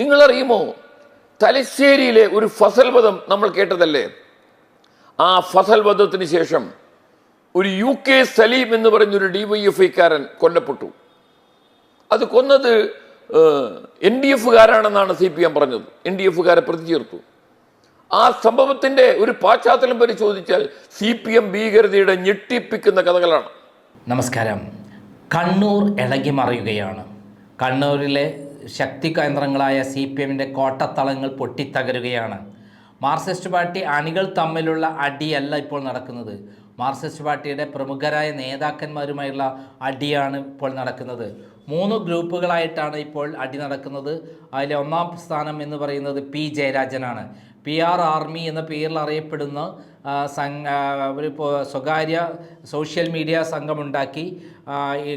നിങ്ങളറിയുമോ, തലശ്ശേരിയിലെ ഒരു ഫസൽ വധം നമ്മൾ കേട്ടതല്ലേ? ആ ഫസൽ വധത്തിന് ശേഷം ഒരു UK സലീം എന്ന് പറഞ്ഞൊരു DYFIക്കാരൻ കൊല്ലപ്പെട്ടു. അത് കൊന്നത് NDFകാരാണെന്നാണ് CPM പറഞ്ഞത്. NDFകാരെ പ്രതി ചേർത്തു. ആ സംഭവത്തിൻ്റെ ഒരു പശ്ചാത്തലം പരിശോധിച്ചാൽ CPM ഭീകരതയുടെ ഞെട്ടിപ്പിക്കുന്ന കഥകളാണ്. നമസ്കാരം. കണ്ണൂർ ഇളകി മറിയുകയാണ്. കണ്ണൂരിലെ ശക്തി കേന്ദ്രങ്ങളായ CPMൻ്റെ കോട്ടത്തളങ്ങൾ പൊട്ടിത്തകരുകയാണ്. മാർക്സിസ്റ്റ് പാർട്ടി അണികൾ തമ്മിലുള്ള അടിയല്ല ഇപ്പോൾ നടക്കുന്നത്. മാർക്സിസ്റ്റ് പാർട്ടിയുടെ പ്രമുഖരായ നേതാക്കന്മാരുമായുള്ള അടിയാണ് ഇപ്പോൾ നടക്കുന്നത്. 3 ഗ്രൂപ്പുകളായിട്ടാണ് ഇപ്പോൾ അടി നടക്കുന്നത്. അതിലെ ഒന്നാം സ്ഥാനം എന്ന് പറയുന്നത് P ജയരാജനാണ്. PR ആർമി എന്ന പേരിൽ അറിയപ്പെടുന്ന ഒരു സ്വകാര്യ സോഷ്യൽ മീഡിയ സംഘമുണ്ടാക്കി ഈ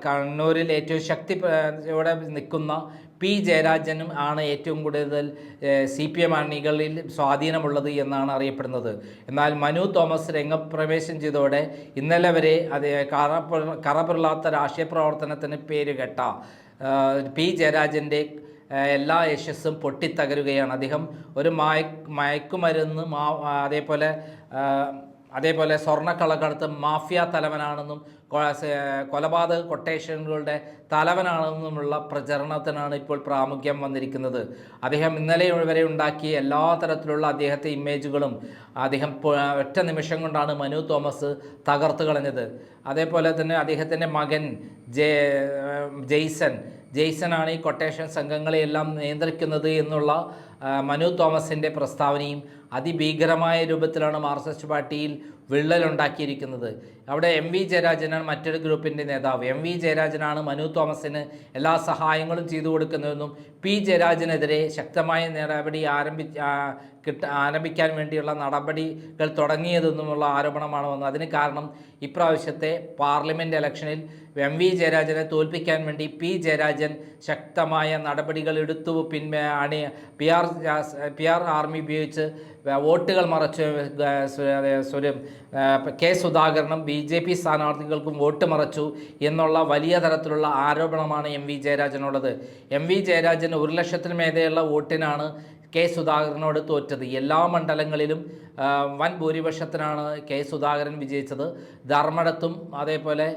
കണ്ണൂരിൽ ഏറ്റവും ശക്തിയോടെ നിൽക്കുന്ന P ജയരാജനും ആണ് ഏറ്റവും കൂടുതൽ CPM അണികളിൽ സ്വാധീനമുള്ളത് എന്നാണ് അറിയപ്പെടുന്നത്. എന്നാൽ മനു തോമസ് രംഗപ്രവേശം ചെയ്തതോടെ ഇന്നലെ വരെ അത് കറപിറളാത്ത രാഷ്ട്രീയ പ്രവർത്തനത്തിന് പേരുകെട്ട P ജയരാജൻ്റെ എല്ലാ യശസ്സും പൊട്ടിത്തകരുകയാണ്. അദ്ദേഹം ഒരു മയക്കുമരുന്ന് അതേപോലെ സ്വർണ്ണക്കള്ളക്കടത്ത് മാഫിയ തലവനാണെന്നും കൊലപാതക കൊട്ടേഷനുകളുടെ തലവനാണെന്നുമുള്ള പ്രചരണത്തിനാണ് ഇപ്പോൾ പ്രാമുഖ്യം വന്നിരിക്കുന്നത്. അദ്ദേഹം ഇന്നലെ വരെ ഉണ്ടാക്കിയ എല്ലാ തരത്തിലുള്ള അദ്ദേഹത്തെ ഇമേജുകളും അദ്ദേഹം ഒറ്റ നിമിഷം കൊണ്ടാണ് മനു തോമസ് തകർത്ത് കളഞ്ഞത്. അതേപോലെ തന്നെ അദ്ദേഹത്തിൻ്റെ മകൻ ജെയ്സനാണ് ഈ കൊട്ടേഷൻ സംഘങ്ങളെയെല്ലാം നിയന്ത്രിക്കുന്നത് എന്നുള്ള മനു തോമസിൻ്റെ പ്രസ്താവനയും അതിഭീകരമായ രൂപത്തിലാണ് മാർക്സിസ്റ്റ് പാർട്ടിയിൽ വിള്ളലുണ്ടാക്കിയിരിക്കുന്നത്. അവിടെ MV ജയരാജനാണ് മറ്റൊരു ഗ്രൂപ്പിൻ്റെ നേതാവ്. MV ജയരാജനാണ് മനു തോമസിന് എല്ലാ സഹായങ്ങളും ചെയ്തു കൊടുക്കുന്നതെന്നും P ജയരാജനെതിരെ ശക്തമായ നടപടി ആരംഭിക്കാൻ വേണ്ടിയുള്ള നടപടികൾ തുടങ്ങിയതെന്നുമുള്ള ആരോപണമാണ് വന്നത്. അതിന് കാരണം ഇപ്രാവശ്യത്തെ പാർലമെൻറ്റ് ഇലക്ഷനിൽ MV ജയരാജനെ തോൽപ്പിക്കാൻ വേണ്ടി P ജയരാജൻ ശക്തമായ നടപടികൾ എടുത്തു. PR ആർമി ഉപയോഗിച്ച് വോട്ടുകൾ മറച്ചു. K സുധാകരനും BJP സ്ഥാനാർത്ഥികൾക്കും വോട്ട് മറച്ചു എന്നുള്ള വലിയ തരത്തിലുള്ള ആരോപണമാണ് MV ജയരാജനുള്ളത്. MV ജയരാജൻ 1 ലക്ഷത്തിന് മേലെയുള്ള വോട്ടിനാണ് K സുധാകരനോട് തോറ്റത്. എല്ലാ മണ്ഡലങ്ങളിലും വൻ ഭൂരിപക്ഷത്തിനാണ് K സുധാകരൻ വിജയിച്ചത്. ധർമ്മടത്തും അതേപോലെ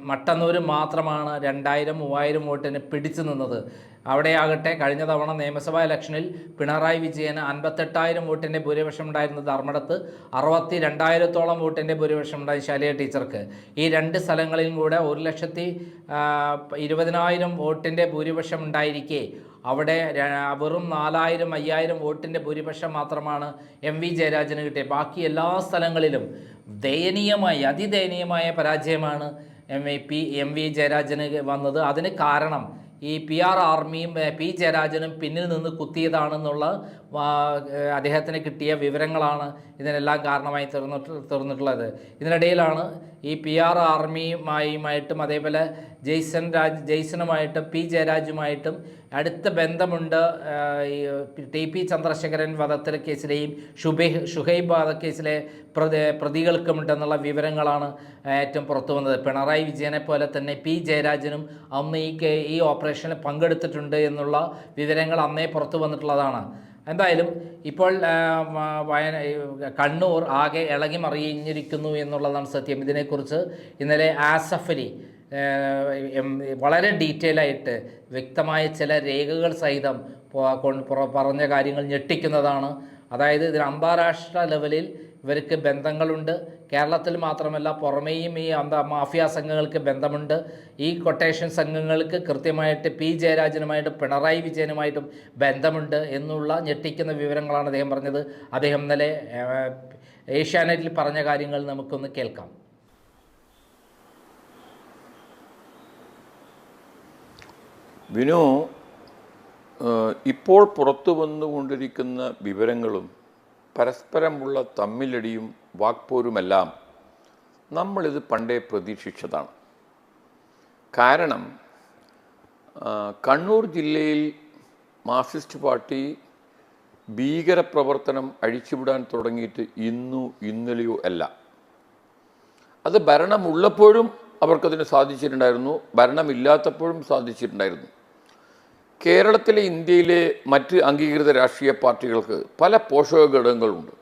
മട്ടന്നൂരും മാത്രമാണ് 2000-3000 വോട്ടിന് പിടിച്ചു നിന്നത്. അവിടെയാകട്ടെ കഴിഞ്ഞ തവണ നിയമസഭാ ഇലക്ഷനിൽ പിണറായി വിജയന് 58,000 വോട്ടിൻ്റെ ഭൂരിപക്ഷം ഉണ്ടായിരുന്ന ധർമ്മടത്ത് 62,000-ഓളം വോട്ടിൻ്റെ ഭൂരിപക്ഷം ഉണ്ടായി ശൈലജ ടീച്ചർക്ക്. ഈ 2 സ്ഥലങ്ങളിലും കൂടെ 1,20,000 വോട്ടിൻ്റെ ഭൂരിപക്ഷം ഉണ്ടായിരിക്കെ അവിടെ വെറും 4,000-5,000 വോട്ടിൻ്റെ ഭൂരിപക്ഷം മാത്രമാണ് MV ജയരാജന് കിട്ടിയത്. ബാക്കി എല്ലാ സ്ഥലങ്ങളിലും അതിദയനീയമായ പരാജയമാണ് MV ജയരാജന് വന്നത്. അതിന് കാരണം ഈ PR ആർമിയും P ജയരാജനും പിന്നിൽ നിന്ന് കുത്തിയതാണെന്നുള്ള അദ്ദേഹത്തിന് കിട്ടിയ വിവരങ്ങളാണ് ഇതിനെല്ലാം കാരണമായി തീർന്നിട്ടുള്ളത്. ഇതിനിടയിലാണ് ഈ PR ആർമിയുമായിട്ടും അതേപോലെ ജെയ്സനുമായിട്ടും P ജയരാജുമായിട്ടും അടുത്ത ബന്ധമുണ്ട്. TP ചന്ദ്രശേഖരൻ വധത്തിലെ കേസിലെയും ഷുഹൈബ് വധക്കേസിലെ പ്രതികൾക്കുമുണ്ടെന്നുള്ള വിവരങ്ങളാണ് ഏറ്റവും പുറത്തു വന്നത്. പിണറായി വിജയനെ പോലെ തന്നെ P ജയരാജനും അന്ന് ഈ ഓപ്പറേഷനിൽ പങ്കെടുത്തിട്ടുണ്ട് എന്നുള്ള വിവരങ്ങൾ അന്നേ പുറത്തു വന്നിട്ടുള്ളതാണ്. എന്തായാലും ഇപ്പോൾ കണ്ണൂർ ആകെ ഇളകി മറിഞ്ഞിരിക്കുന്നു എന്നുള്ളതാണ് സത്യം. ഇതിനെക്കുറിച്ച് ഇന്നലെ ആസഫ് അലി വളരെ ഡീറ്റെയിൽ ആയിട്ട് വ്യക്തമായ ചില രേഖകൾ സഹിതം പറഞ്ഞ കാര്യങ്ങൾ ഞെട്ടിക്കുന്നതാണ്. അതായത് ഇതിൽ അന്താരാഷ്ട്ര ലെവലിൽ ഇവർക്ക് ബന്ധങ്ങളുണ്ട്. കേരളത്തിൽ മാത്രമല്ല പുറമേയും ഈ മാഫിയ സംഘങ്ങൾക്ക് ബന്ധമുണ്ട്. ഈ കൊട്ടേഷൻ സംഘങ്ങൾക്ക് കൃത്യമായിട്ട് P ജയരാജനുമായിട്ടും പിണറായി വിജയനുമായിട്ടും ബന്ധമുണ്ട് എന്നുള്ള ഞെട്ടിക്കുന്ന വിവരങ്ങളാണ് അദ്ദേഹം പറഞ്ഞത്. അദ്ദേഹം ഇന്നലെ ഏഷ്യാനെറ്റിൽ പറഞ്ഞ കാര്യങ്ങൾ നമുക്കൊന്ന് കേൾക്കാം. വിനു, ഇപ്പോൾ പുറത്തു വന്നുകൊണ്ടിരിക്കുന്ന വിവരങ്ങളും പരസ്പരമുള്ള തമ്മിലടിയും വാക്പോരുമെല്ലാം നമ്മളിത് പണ്ടേ പ്രതീക്ഷിച്ചതാണ്. കാരണം കണ്ണൂർ ജില്ലയിൽ മാർക്സിസ്റ്റ് പാർട്ടി ഭീകരപ്രവർത്തനം അഴിച്ചുവിടാൻ തുടങ്ങിയിട്ട് ഇന്നലെയോ അല്ല. അത് ഭരണമുള്ളപ്പോഴും അവർക്കതിന് സാധിച്ചിട്ടുണ്ടായിരുന്നു, ഭരണമില്ലാത്തപ്പോഴും സാധിച്ചിട്ടുണ്ടായിരുന്നു. കേരളത്തിലെ ഇന്ത്യയിലെ മറ്റ് അംഗീകൃത രാഷ്ട്രീയ പാർട്ടികൾക്ക് പല പോഷക ഘടകങ്ങളുണ്ട്.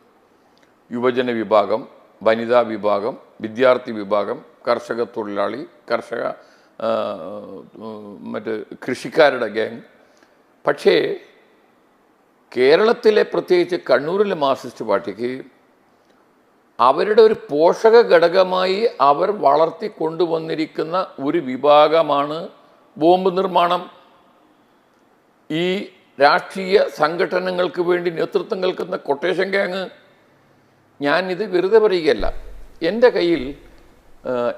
യുവജന വിഭാഗം, വനിതാ വിഭാഗം, വിദ്യാർത്ഥി വിഭാഗം, കർഷക തൊഴിലാളി, മറ്റ് കൃഷിക്കാരുടെ ഗ്യാങ്. പക്ഷേ കേരളത്തിലെ പ്രത്യേകിച്ച് കണ്ണൂരിലെ മാർക്സിസ്റ്റ് പാർട്ടിക്ക് അവരുടെ ഒരു പോഷക ഘടകമായി അവർ വളർത്തിക്കൊണ്ടുവന്നിരിക്കുന്ന ഒരു വിഭാഗമാണ് ബോംബ് നിർമ്മാണം. ഈ രാഷ്ട്രീയ സംഘടനകൾക്ക് വേണ്ടി നേതൃത്വം നൽകുന്ന കൊട്ടേഷൻ ഗ്യാങ്. ഞാനിത് വെറുതെ പറയുകയല്ല. എൻ്റെ കയ്യിൽ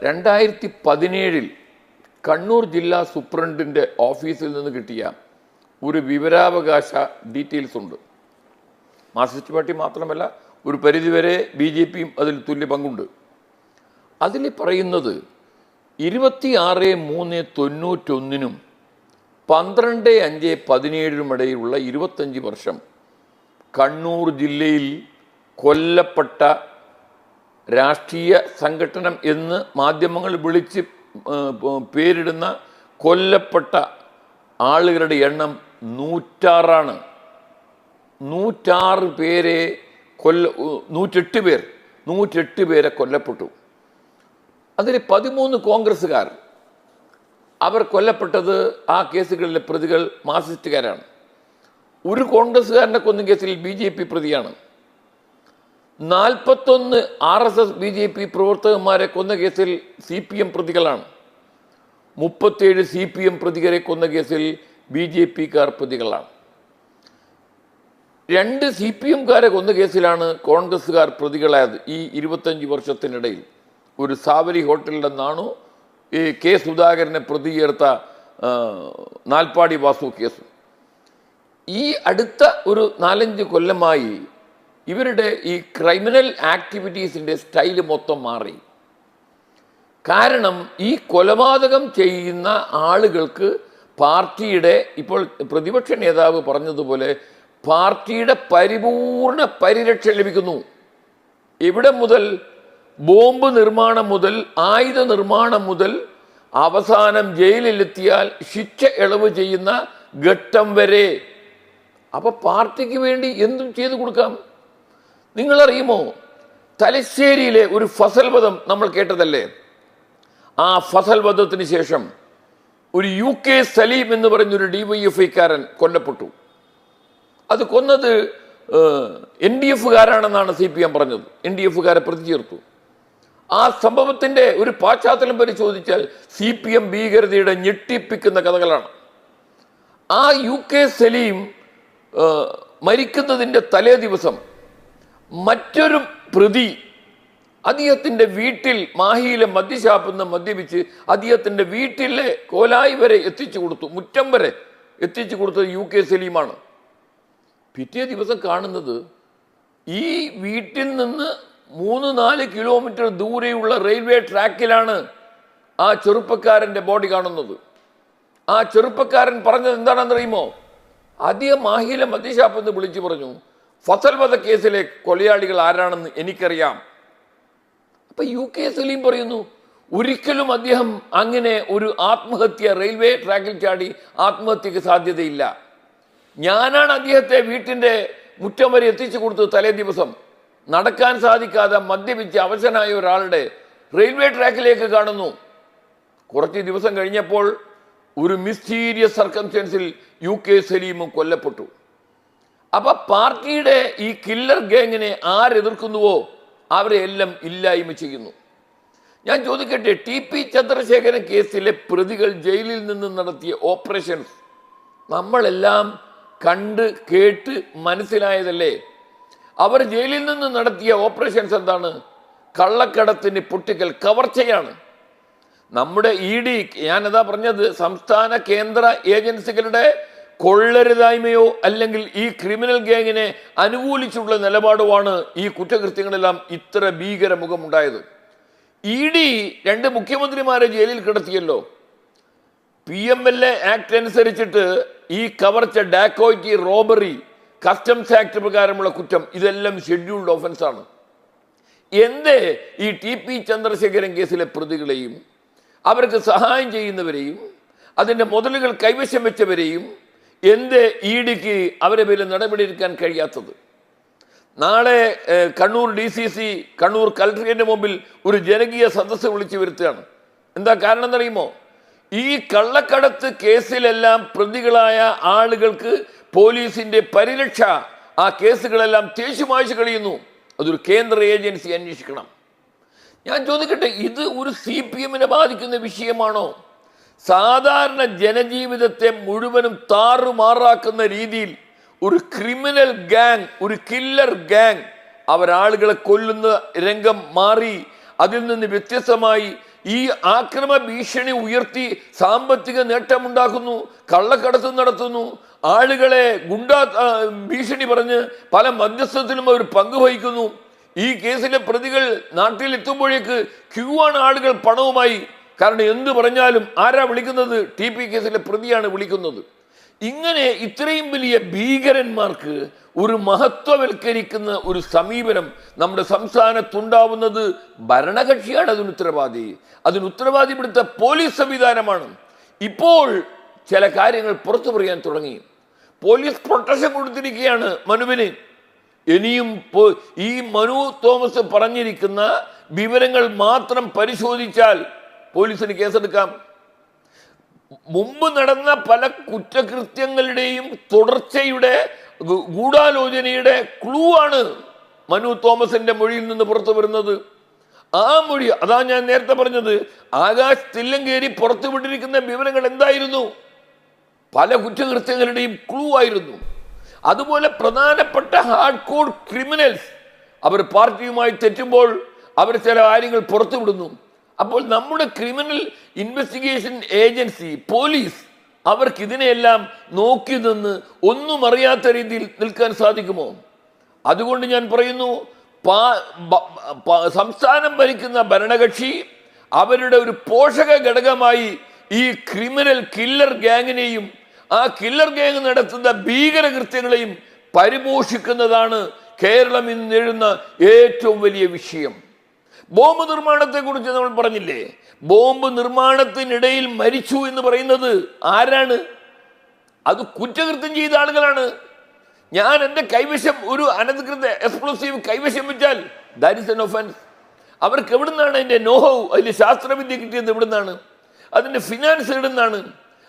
2017 കണ്ണൂർ ജില്ലാ സൂപ്രണ്ടിൻ്റെ ഓഫീസിൽ നിന്ന് കിട്ടിയ ഒരു വിവരാവകാശ ഡീറ്റെയിൽസ് ഉണ്ട്. മാർക്സിസ്റ്റ് പാർട്ടി മാത്രമല്ല, ഒരു പരിധിവരെ BJPയും അതിൽ തുല്യ പങ്കുണ്ട്. അതിൽ പറയുന്നത് 26/3/91 12/5/17 ഇടയിലുള്ള 25 വർഷം കണ്ണൂർ ജില്ലയിൽ കൊല്ലപ്പെട്ട രാഷ്ട്രീയ സംഘടനം എന്ന് മാധ്യമങ്ങൾ വിളിച്ച് പേരിടുന്ന കൊല്ലപ്പെട്ട ആളുകളുടെ എണ്ണം 106. 106 പേരെ 108 പേരെ കൊല്ലപ്പെട്ടു. അതിൽ 13 കോൺഗ്രസ്സുകാർ. അവർ കൊല്ലപ്പെട്ടത് ആ കേസുകളിലെ പ്രതികൾ മാർക്സിസ്റ്റുകാരാണ്. ഒരു കോൺഗ്രസ്സുകാരനെ കൊന്ന കേസിൽ BJP പ്രതിയാണ്. 41 RSS BJP പ്രവർത്തകന്മാരെ കൊന്ന കേസിൽ CPM പ്രതികളാണ്. 37 CPM പ്രതികളെ കൊന്ന കേസിൽ BJPക്കാർ പ്രതികളാണ്. 2 CPMക്കാരെ കൊന്ന കേസിലാണ് കോൺഗ്രസ്സുകാർ പ്രതികളായത്. ഈ 25 വർഷത്തിനിടയിൽ ഒരു സാവരി ഹോട്ടലിൻ്റെ നാണു K. സുധാകരനെ പ്രതി ചേർത്ത നാൽപ്പാടി വാസു കേസും. ഈ അടുത്ത ഒരു 4-5 കൊല്ലമായി ഇവരുടെ ഈ ക്രിമിനൽ ആക്ടിവിറ്റീസിൻ്റെ സ്റ്റൈല് മൊത്തം മാറി. കാരണം ഈ കൊലപാതകം ചെയ്യുന്ന ആളുകൾക്ക് പാർട്ടിയുടെ, ഇപ്പോൾ പ്രതിപക്ഷ നേതാവ് പറഞ്ഞതുപോലെ, പാർട്ടിയുടെ പരിപൂർണ പരിരക്ഷ ലഭിക്കുന്നു. എവിടെ മുതൽ? ബോംബ് നിർമ്മാണം മുതൽ, ആയുധ നിർമ്മാണം മുതൽ, അവസാനം ജയിലിലെത്തിയാൽ ശിക്ഷ ഇളവ് ചെയ്യുന്ന ഘട്ടം വരെ. അപ്പോൾ പാർട്ടിക്ക് വേണ്ടി എന്തും ചെയ്തു കൊടുക്കാം. നിങ്ങളറിയുമോ, തലശ്ശേരിയിലെ ഒരു ഫസൽ വധം നമ്മൾ കേട്ടതല്ലേ? ആ ഫസൽ വധത്തിന് ശേഷം ഒരു UK സലീം എന്ന് പറഞ്ഞൊരു DYFIക്കാരൻ കൊല്ലപ്പെട്ടു. അത് കൊന്നത് NDFകാരാണെന്നാണ് CPM പറഞ്ഞത്. NDFകാരെ പ്രതി ചേർത്തു. ആ സംഭവത്തിൻ്റെ ഒരു പശ്ചാത്തലം പരിശോധിച്ചാൽ CPM ഭീകരതയുടെ ഞെട്ടിപ്പിക്കുന്ന കഥകളാണ്. ആ UK സലീം മരിക്കുന്നതിൻ്റെ തലേ ദിവസം മറ്റൊരു പ്രതി അദ്ദേഹത്തിൻ്റെ വീട്ടിൽ മാഹിയിലെ മദ്യഷാപ്പിൽ മദ്യപിച്ച് അദ്ദേഹത്തിൻ്റെ വീട്ടിലെ കോലായി വരെ എത്തിച്ചു കൊടുത്തു, മുറ്റം വരെ എത്തിച്ചു കൊടുത്തത് UK സലീമാണ്. പിറ്റേ ദിവസം കാണുന്നത് ഈ വീട്ടിൽ നിന്ന് 3-4 കിലോമീറ്റർ ദൂരെയുള്ള റെയിൽവേ ട്രാക്കിലാണ് ആ ചെറുപ്പക്കാരൻ്റെ ബോഡി കാണുന്നത്. ആ ചെറുപ്പക്കാരൻ പറഞ്ഞത് എന്താണെന്നറിയുമോ? അദ്ദേഹം മാഹിയിലെ മദ്യഷാപ്പിൽ നിന്ന് വിളിച്ചു പറഞ്ഞു, ഫസൽ വധ കേസിലെ കൊലയാളികൾ ആരാണെന്ന് എനിക്കറിയാം. അപ്പം UK സലീം പറയുന്നു, ഒരിക്കലും അദ്ദേഹം അങ്ങനെ ഒരു ആത്മഹത്യ റെയിൽവേ ട്രാക്കിൽ ചാടി ആത്മഹത്യക്ക് സാധ്യതയില്ല. ഞാനാണ് അദ്ദേഹത്തെ വീട്ടിൻ്റെ മുറ്റം വരെ എത്തിച്ചു കൊടുത്തത്. തലേ ദിവസം നടക്കാൻ സാധിക്കാതെ മദ്യപിച്ച് അവശനായ ഒരാളുടെ റെയിൽവേ ട്രാക്കിലേക്ക് കാണുന്നു. കുറച്ച് ദിവസം കഴിഞ്ഞപ്പോൾ ഒരു മിസ്റ്റീരിയസ് സർക്കംസ്റ്റൻസിൽ UK സലീമും കൊല്ലപ്പെട്ടു. അപ്പം പാർട്ടിയുടെ ഈ കില്ലർ ഗാങ്ങിനെ ആരെതിർക്കുന്നുവോ അവരെ എല്ലാം ഇല്ലായ്മ ചെയ്യുന്നു. ഞാൻ ചോദിക്കട്ടെ, TP ചന്ദ്രശേഖരൻ കേസിലെ പ്രതികൾ ജയിലിൽ നിന്ന് നടത്തിയ ഓപ്പറേഷൻസ് നമ്മളെല്ലാം കണ്ട് കേട്ട് മനസ്സിലായതല്ലേ? അവർ ജയിലിൽ നിന്ന് നടത്തിയ ഓപ്പറേഷൻസ് എന്താണ്? കള്ളക്കടത്തിന് പൊട്ടിക്കൽ, കവർച്ചയാണ്. നമ്മുടെ ED, ഞാനതാ പറഞ്ഞത്, സംസ്ഥാന കേന്ദ്ര ഏജൻസികളുടെ കൊള്ളരുതായ്മയോ അല്ലെങ്കിൽ ഈ ക്രിമിനൽ ഗ്യാങ്ങിനെ അനുകൂലിച്ചുള്ള നിലപാടുമാണ് ഈ കുറ്റകൃത്യങ്ങളെല്ലാം ഇത്ര ഭീകര മുഖമുണ്ടായത്. ED 2 മുഖ്യമന്ത്രിമാരെ ജയിലിൽ കിടത്തിയല്ലോ. PMLA ആക്ട് അനുസരിച്ചിട്ട് ഈ കവർച്ച, ഡാക്കോയ്റ്റി, റോബറി, കസ്റ്റംസ് ആക്ട് പ്രകാരമുള്ള കുറ്റം ഇതെല്ലാം ഷെഡ്യൂൾഡ് ഓഫൻസാണ്. എന്തേ ഈ TP ചന്ദ്രശേഖരൻ കേസിലെ പ്രതികളെയും അവർക്ക് സഹായം ചെയ്യുന്നവരെയും അതിൻ്റെ മുതലുകൾ കൈവശം വെച്ചവരെയും എന്ത് ഇഡിക്ക് അവരെ പേരിൽ നടപടിയെടുക്കാൻ കഴിയാത്തത്? നാളെ കണ്ണൂർ DCC കണ്ണൂർ കലക്ടറേറ്റിന്റെ മുമ്പിൽ ഒരു ജനകീയ സദസ്സ് വിളിച്ചു വരുത്തുകയാണ്. എന്താ കാരണം എന്നറിയുമോ? ഈ കള്ളക്കടത്ത് കേസിലെല്ലാം പ്രതികളായ ആളുകൾക്ക് പോലീസിന്റെ പരിരക്ഷ, ആ കേസുകളെല്ലാം തേച്ചുമായ്ച്ചു കഴിയുന്നു. അതൊരു കേന്ദ്ര ഏജൻസി അന്വേഷിക്കണം. ഞാൻ ചോദിക്കട്ടെ, ഇത് ഒരു CPM-നെ ബാധിക്കുന്ന വിഷയമാണോ? സാധാരണ ജനജീവിതത്തെ മുഴുവനും താറുമാറാക്കുന്ന രീതിയിൽ ഒരു ക്രിമിനൽ ഗാങ്, ഒരു കില്ലർ ഗാങ് അവരാളുകളെ കൊല്ലുന്ന രംഗം മാറി. അതിൽ നിന്ന് വ്യത്യസ്തമായി ഈ ആക്രമ ഭീഷണി ഉയർത്തി സാമ്പത്തിക നേട്ടമുണ്ടാക്കുന്നു, കള്ളക്കടത്ത് നടത്തുന്നു, ആളുകളെ ഭീഷണി പറഞ്ഞ് പല മധ്യസ്ഥത്തിലും അവർ പങ്കുവഹിക്കുന്നു. ഈ കേസിലെ പ്രതികൾ നാട്ടിലെത്തുമ്പോഴേക്ക് ക്യൂ ആണ് ആളുകൾ പണവുമായി. കാരണം എന്ത് പറഞ്ഞാലും ആരാ വിളിക്കുന്നത്? TP കേസിലെ പ്രതിയാണ് വിളിക്കുന്നത്. ഇങ്ങനെ ഇത്രയും വലിയ ഭീകരന്മാർക്ക് ഒരു മഹത്വവൽക്കരിക്കുന്ന ഒരു സമീപനം നമ്മുടെ സംസ്ഥാനത്തുണ്ടാവുന്നത് ഭരണകക്ഷിയാണ് അതിന് ഉത്തരവാദിപ്പെടുത്ത പോലീസ് സംവിധാനമാണ്. ഇപ്പോൾ ചില കാര്യങ്ങൾ പുറത്തു പറയാൻ തുടങ്ങി. പോലീസ് പ്രൊട്ടക്ഷൻ കൊടുത്തിരിക്കുകയാണ് മനുവിന്. ഇനിയും ഈ മനു തോമസ് പറഞ്ഞിരിക്കുന്ന വിവരങ്ങൾ മാത്രം പരിശോധിച്ചാൽ പോലീസിന് കേസെടുക്കാം. മുമ്പ് നടന്ന പല കുറ്റകൃത്യങ്ങളുടെയും തുടർച്ചയുടെ ഗൂഢാലോചനയുടെ ക്ലൂ ആണ് മനു തോമസിന്റെ മൊഴിയിൽ നിന്ന് പുറത്തു വരുന്നത്. ആ മൊഴി, അതാ ഞാൻ നേരത്തെ പറഞ്ഞത്, ആകാശ് തില്ലങ്കേരി പുറത്തുവിട്ടിരിക്കുന്ന വിവരങ്ങൾ എന്തായിരുന്നു? പല കുറ്റകൃത്യങ്ങളുടെയും ക്ലൂ ആയിരുന്നു. അതുപോലെ പ്രധാനപ്പെട്ട ഹാർഡ് കോർ ക്രിമിനൽസ് അവർ പാർട്ടിയുമായി തെറ്റുമ്പോൾ അവർ ചില കാര്യങ്ങൾ പുറത്തുവിടുന്നു. അപ്പോൾ നമ്മുടെ ക്രിമിനൽ ഇൻവെസ്റ്റിഗേഷൻ ഏജൻസി പോലീസ് അവർക്ക് ഇതിനെല്ലാം നോക്കി നിന്ന് ഒന്നും അറിയാത്ത രീതിയിൽ നിൽക്കാൻ സാധിക്കുമോ? അതുകൊണ്ട് ഞാൻ പറയുന്നു, സംസ്ഥാനം ഭരിക്കുന്ന ഭരണകക്ഷി അവരുടെ ഒരു പോഷക ഘടകമായി ഈ ക്രിമിനൽ കില്ലർ ഗാങ്ങിനെയും ആ കില്ലർ ഗാങ് നടത്തുന്ന ഭീകരകൃത്യങ്ങളെയും പരിപോഷിക്കുന്നതാണ് കേരളം ഇന്ന് നേരിടുന്ന ഏറ്റവും വലിയ വിഷയം. ബോംബ് നിർമ്മാണത്തെ കുറിച്ച് നമ്മൾ പറഞ്ഞില്ലേ? ബോംബ് നിർമ്മാണത്തിനിടയിൽ മരിച്ചു എന്ന് പറയുന്നത് ആരാണ്? അത് കുറ്റകൃത്യം ചെയ്ത ആളുകളാണ്. ഞാൻ എൻ്റെ കൈവശം ഒരു അനധികൃത എക്സ്പ്ലോസീവ് കൈവശം വെച്ചാൽ ദാറ്റ് ഈസ് എൻ ഒഫൻസ്. അവർക്ക് എവിടുന്നാണ് അതിൻ്റെ നോഹൗ, അതിൻ്റെ ശാസ്ത്രവിദ്യ കിട്ടിയത് എവിടുന്നാണ്? അതിൻ്റെ ഫിനാൻസ് എവിടുന്നാണ്?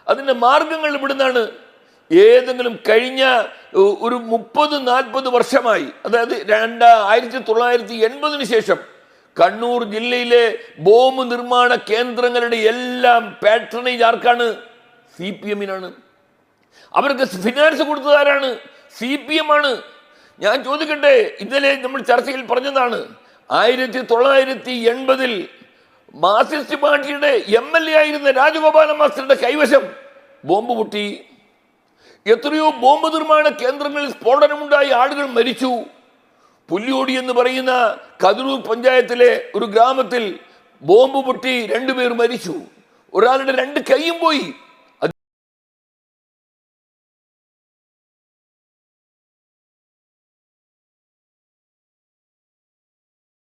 അതിൻ്റെ മാർഗങ്ങൾ ഇവിടുന്നാണ്? ഏതെങ്കിലും കഴിഞ്ഞ ഒരു 30-40 വർഷമായി, അതായത് 1980 ശേഷം കണ്ണൂർ ജില്ലയിലെ ബോംബ് നിർമ്മാണ കേന്ദ്രങ്ങളുടെ എല്ലാം പാട്രണേജ് ആർക്കാണ്? CPM-നാണ്. അവർക്ക് ഫിനാൻസ് കൊടുത്തതാരാണ്? CPM ആണ്. ഞാൻ ചോദിക്കട്ടെ, ഇന്നലെ നമ്മൾ ചർച്ചയിൽ പറഞ്ഞതാണ്, 1980 മാർക്സിസ്റ്റ് പാർട്ടിയുടെ MLA ആയിരുന്ന രാജഗോപാല മാസ്റ്ററുടെ കൈവശം ബോംബ് പൊട്ടി. എത്രയോ ബോംബ് നിർമ്മാണ കേന്ദ്രങ്ങളിൽ സ്ഫോടനമുണ്ടായി, ആളുകൾ മരിച്ചു. പുല്ലിയോടി എന്ന് പറയുന്ന കതിരൂർ പഞ്ചായത്തിലെ ഒരു ഗ്രാമത്തിൽ ബോംബ് പൊട്ടി 2 പേർ മരിച്ചു. ഒരാളുടെ 2 കൈയും പോയി.